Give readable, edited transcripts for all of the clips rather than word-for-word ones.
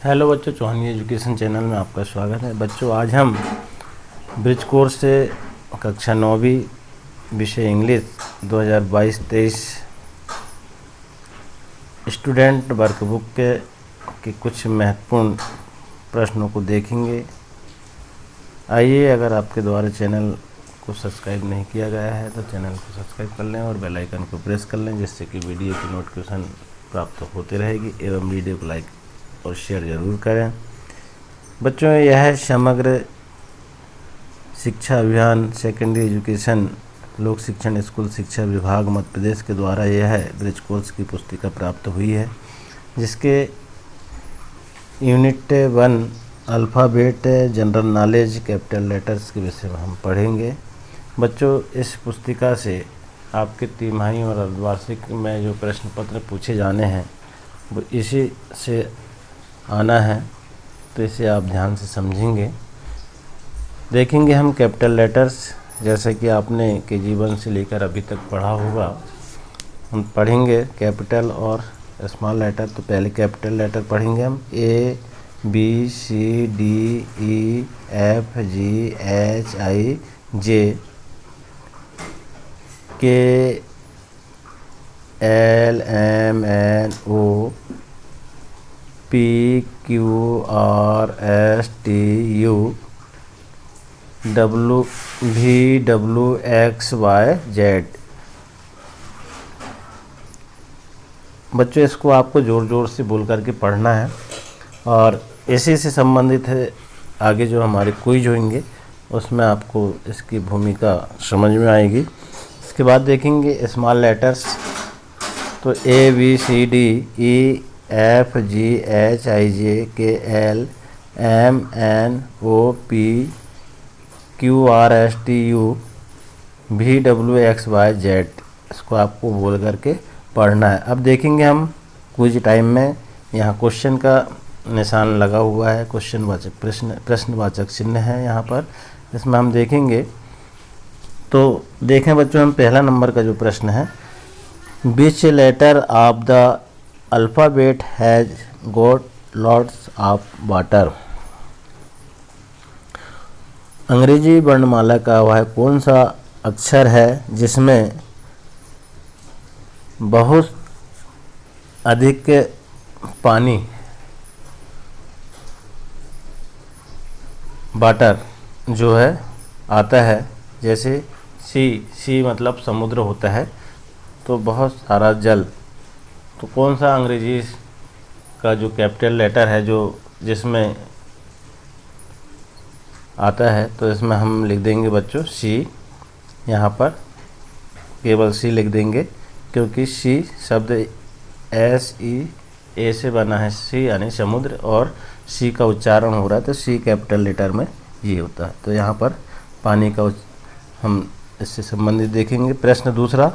Hello बच्चों, चौहानी education channel में आपका स्वागत है। बच्चों, आज हम ब्रिज कोर्स से कक्षा 9वीं विषय इंग्लिश 2022-23 स्टूडेंट वर्कबुक के कुछ महत्वपूर्ण प्रश्नों को देखेंगे। आइए, अगर आपके द्वारा चैनल को सब्सक्राइब नहीं किया गया है तो चैनल को सब्सक्राइब कर लें और बेल आइकन को प्रेस कर लें, जिससे कि वीडियो की नोटिफिकेशन प्राप्त होती रहेगी। एवं वीडियो को लाइक और शेयर ज़रूर करें। बच्चों, यह समग्र शिक्षा अभियान सेकेंडरी एजुकेशन लोक शिक्षण स्कूल शिक्षा विभाग मध्य प्रदेश के द्वारा यह ब्रिज कोर्स की पुस्तिका प्राप्त हुई है, जिसके unit 1 alphabet general knowledge capital letters के विषय में हम पढ़ेंगे। बच्चों, इस पुस्तिका से आपके तिमाही और अर्धवार्षिक में जो प्रश्न पत्र पूछे जाने हैं वो इसी से आना है, तो इसे आप ध्यान से समझेंगे। देखेंगे हम कैपिटल लेटर्स, जैसे कि आपने KG1 से लेकर अभी तक पढ़ा होगा। हम पढ़ेंगे कैपिटल और स्मॉल लेटर। तो पहले कैपिटल लेटर पढ़ेंगे हम ABCDEFGHIJ KLMNO PQRSTU WVWXYZ। बच्चों, इसको आपको ज़ोर ज़ोर से बोल करके पढ़ना है और इसी से संबंधित है आगे जो हमारे क्विज होंगे उसमें आपको इसकी भूमिका समझ में आएगी। इसके बाद देखेंगे स्मॉल लेटर्स। तो ABCDEFGHIJ KLMNO PQRSTU VWXYZ, इसको आपको बोल करके पढ़ना है। अब देखेंगे हम क्विज टाइम में, यहाँ क्वेश्चन का निशान लगा हुआ है, क्वेश्चनवाचक प्रश्नवाचक चिन्ह है यहाँ पर। इसमें हम देखेंगे, तो देखें बच्चों, हम पहला नंबर का जो प्रश्न है, which letter of the alphabet has got lots of water. अंग्रेजी वर्णमाला का वह कौन सा अक्षर है जिसमें बहुत अधिक पानी वाटर जो है आता है। जैसे सी मतलब समुद्र होता है, तो बहुत सारा जल। तो कौन सा अंग्रेजी का जो कैपिटल लेटर है जो जिसमें आता है, तो इसमें हम लिख देंगे बच्चों सी। यहाँ पर केवल सी लिख देंगे, क्योंकि सी शब्द SEA से बना है, सी यानी समुद्र, और सी का उच्चारण हो रहा है, तो सी कैपिटल लेटर में ये होता है। तो यहाँ पर पानी का हम इससे संबंधित देखेंगे। प्रश्न दूसरा,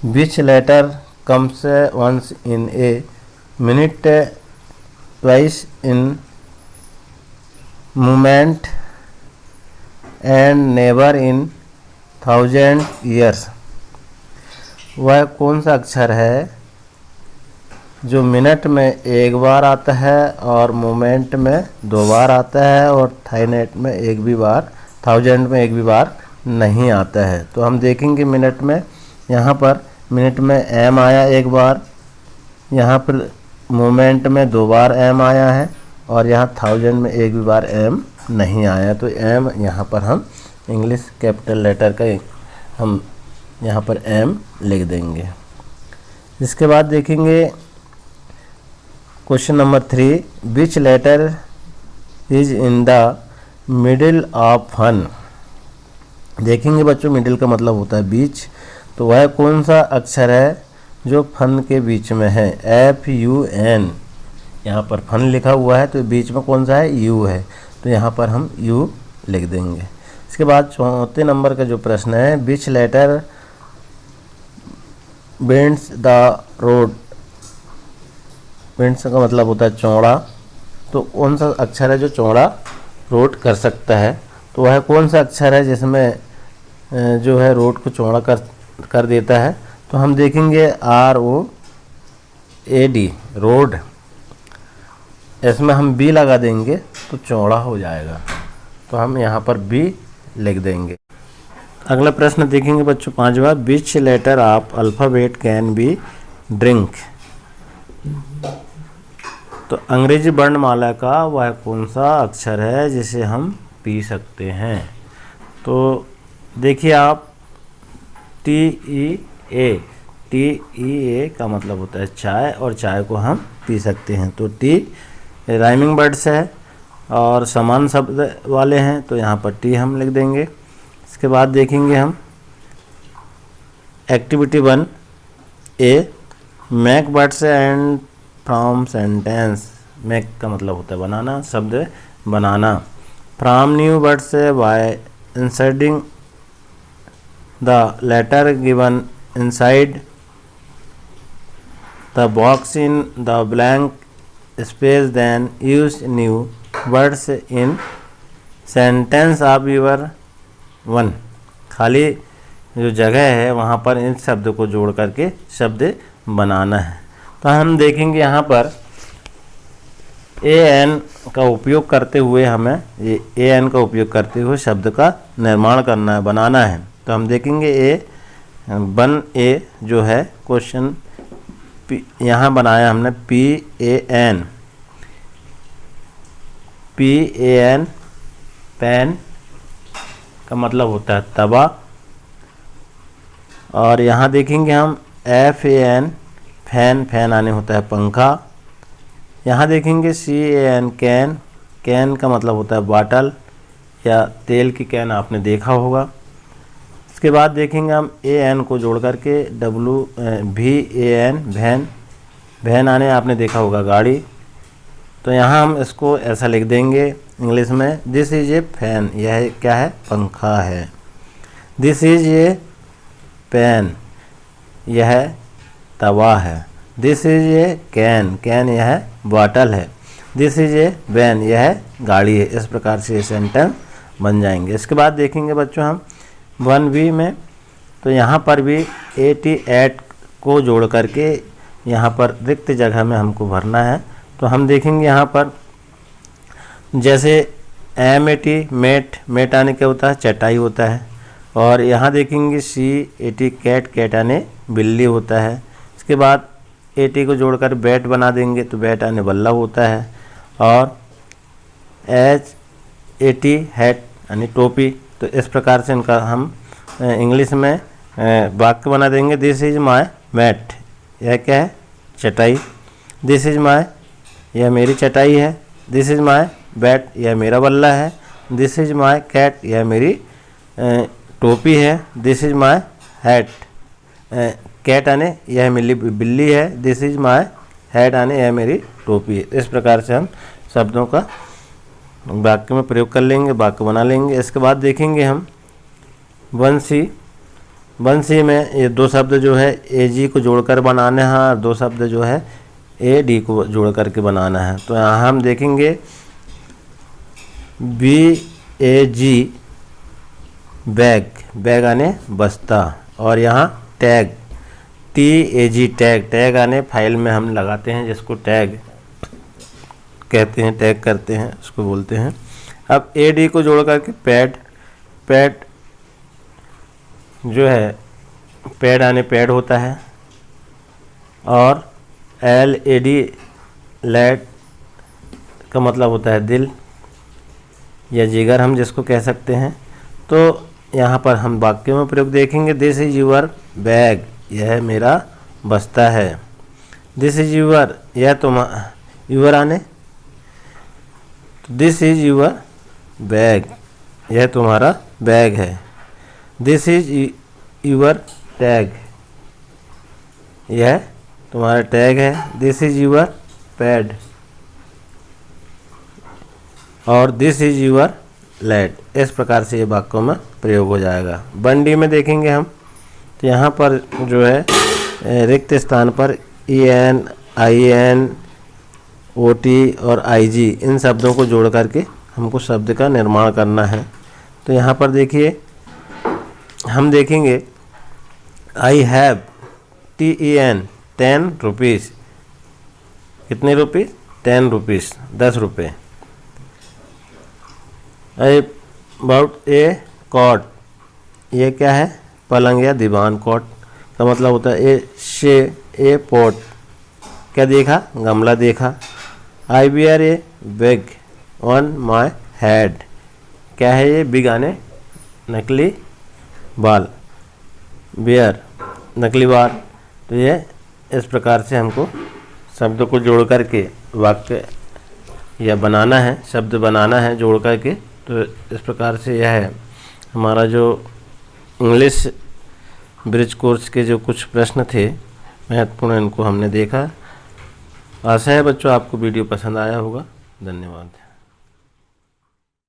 which letter comes once in a minute twice in moment and never इन 1000 ईयर्स। वह कौन सा अक्षर है जो मिनट में एक बार आता है और मोमेंट में 2 बार आता है और 1000 में एक भी बार नहीं आता है। तो हम देखेंगे मिनट में, यहाँ पर मिनट में एम आया एक बार, यहाँ पर मोमेंट में 2 बार एम आया है और यहाँ 1000 में एक भी बार एम नहीं आया। तो एम यहाँ पर हम इंग्लिश कैपिटल लेटर का हम यहाँ पर एम लिख देंगे। इसके बाद देखेंगे question number 3, which letter is in the middle of fun. देखेंगे बच्चों, मिडिल का मतलब होता है बीच। तो वह कौन सा अक्षर है जो फन के बीच में है। FUN, यहाँ पर फन लिखा हुआ है, तो बीच में कौन सा है, U है, तो यहाँ पर हम U लिख देंगे। इसके बाद चौथे नंबर का जो प्रश्न है, which letter bends the road. Bends का मतलब होता है चौड़ा, तो कौन सा अक्षर है जो चौड़ा रोड कर सकता है। तो वह कौन सा अक्षर है जिसमें जो है रोड को चौड़ा कर देता है। तो हम देखेंगे ROAD, रोड। इसमें हम बी लगा देंगे तो चौड़ा हो जाएगा, तो हम यहाँ पर बी लिख देंगे। अगला प्रश्न देखेंगे बच्चों 5वां, which letter of alphabet can be drink. तो अंग्रेजी वर्णमाला का वह कौन सा अक्षर है जिसे हम पी सकते हैं। तो देखिए आप TEA का मतलब होता है चाय, और चाय को हम पी सकते हैं। तो टी राइमिंग वर्ड्स है और समान शब्द वाले हैं, तो यहाँ पर टी हम लिख देंगे। इसके बाद देखेंगे हम activity 1A, make words and from sentence. Make का मतलब होता है बनाना, शब्द बनाना। फ्रॉम न्यू वर्ड्स है bye inserting the letter given inside the box in the blank space, then use new words in sentence of your one। खाली जो जगह है वहाँ पर इन शब्द को जोड़ करके शब्द बनाना है। तो हम देखेंगे यहाँ पर AN का उपयोग करते हुए हमें ये AN का उपयोग करते हुए शब्द का निर्माण करना है, बनाना है। तो हम देखेंगे 1A जो है क्वेश्चन यहाँ बनाया हमने PAN पैन का मतलब होता है तवा। और यहाँ देखेंगे हम FAN फैन आने होता है पंखा। यहाँ देखेंगे CAN कैन का मतलब होता है बाटल या तेल की कैन, आपने देखा होगा। इसके बाद देखेंगे हम AN को जोड़ करके VAN वैन आने आपने देखा होगा गाड़ी। तो यहाँ हम इसको ऐसा लिख देंगे इंग्लिश में, दिस इज ए फैन, यह क्या है पंखा है। दिस इज ए पैन, यह तवा है। दिस इज ए कैन यह बॉटल है। दिस इज ए वैन, यह गाड़ी है। इस प्रकार से ये सेंटेंस बन जाएंगे। इसके बाद देखेंगे बच्चों हम 1B में, तो यहाँ पर भी 88 को जोड़ करके यहाँ पर रिक्त जगह में हमको भरना है। तो हम देखेंगे यहाँ पर जैसे MAT मेट आने क्या होता है चटाई होता है। और यहाँ देखेंगे CAT कैट आने बिल्ली होता है। इसके बाद AT को जोड़कर बैट बना देंगे तो बैट आने बल्ला होता है। और HAT हैट यानी टोपी। तो इस प्रकार से इनका हम इंग्लिश में वाक्य बना देंगे। दिस इज माय मैट, यह क्या है चटाई। दिस इज माय, यह मेरी चटाई है। दिस इज माय बैट, यह मेरा बल्ला है। दिस इज माय कैट, यह मेरी टोपी है। This is my hat, cat आने यह मेरी बिल्ली है। दिस इज माय हैट आने यह मेरी टोपी है। इस प्रकार से हम शब्दों का वाक्य में प्रयोग कर लेंगे, वाक्य बना लेंगे। इसके बाद देखेंगे हम 1C में ये दो शब्द जो है AG को जोड़कर बनाना है और दो शब्द जो है AD को जोड़ करके बनाना है। तो यहाँ हम देखेंगे BAG बैग आने बस्ता। और यहाँ टैग TAG टैग आने फाइल में हम लगाते हैं, जिसको टैग कहते हैं, टैग करते हैं, उसको बोलते हैं। अब AD को जोड़ करके पैड जो है पैड आने पैड होता है। और LAD लैड का मतलब होता है दिल या जिगर, हम जिसको कह सकते हैं। तो यहाँ पर हम वाक्य में प्रयोग देखेंगे। दिस इज यूर बैग, यह मेरा बस्ता है। दिस इज यूर, यह यूर आने दिस इज यूर बैग, यह तुम्हारा बैग है। दिस इज यूर टैग, यह तुम्हारा टैग है। दिस इज यूर पैड और दिस इज यूर लैड। इस प्रकार से ये वाक्यों में प्रयोग हो जाएगा। 1D में देखेंगे हम, तो यहाँ पर जो है रिक्त स्थान पर EN, IN, OT और IG इन शब्दों को जोड़ करके हमको शब्द का निर्माण करना है। तो यहाँ पर देखिए हम देखेंगे आई हैव TEN 10 रुपीज़, कितने रुपीज़ 10 रुपीस, 10 रुपये। अबाउट ए कॉट, ये क्या है? पलंग या दीवान। कॉट का मतलब होता है ए पॉट, क्या देखा? गमला देखा। I wear a big on my head, क्या है ये? बिग आने नकली बाल, बियर नकली बाल। तो ये इस प्रकार से हमको शब्द को जोड़ करके वाक्य या बनाना है, शब्द बनाना है जोड़ करके। तो इस प्रकार से यह है हमारा जो इंग्लिश ब्रिज कोर्स के जो कुछ प्रश्न थे महत्वपूर्ण, इनको हमने देखा। आशा है बच्चों आपको वीडियो पसंद आया होगा। धन्यवाद।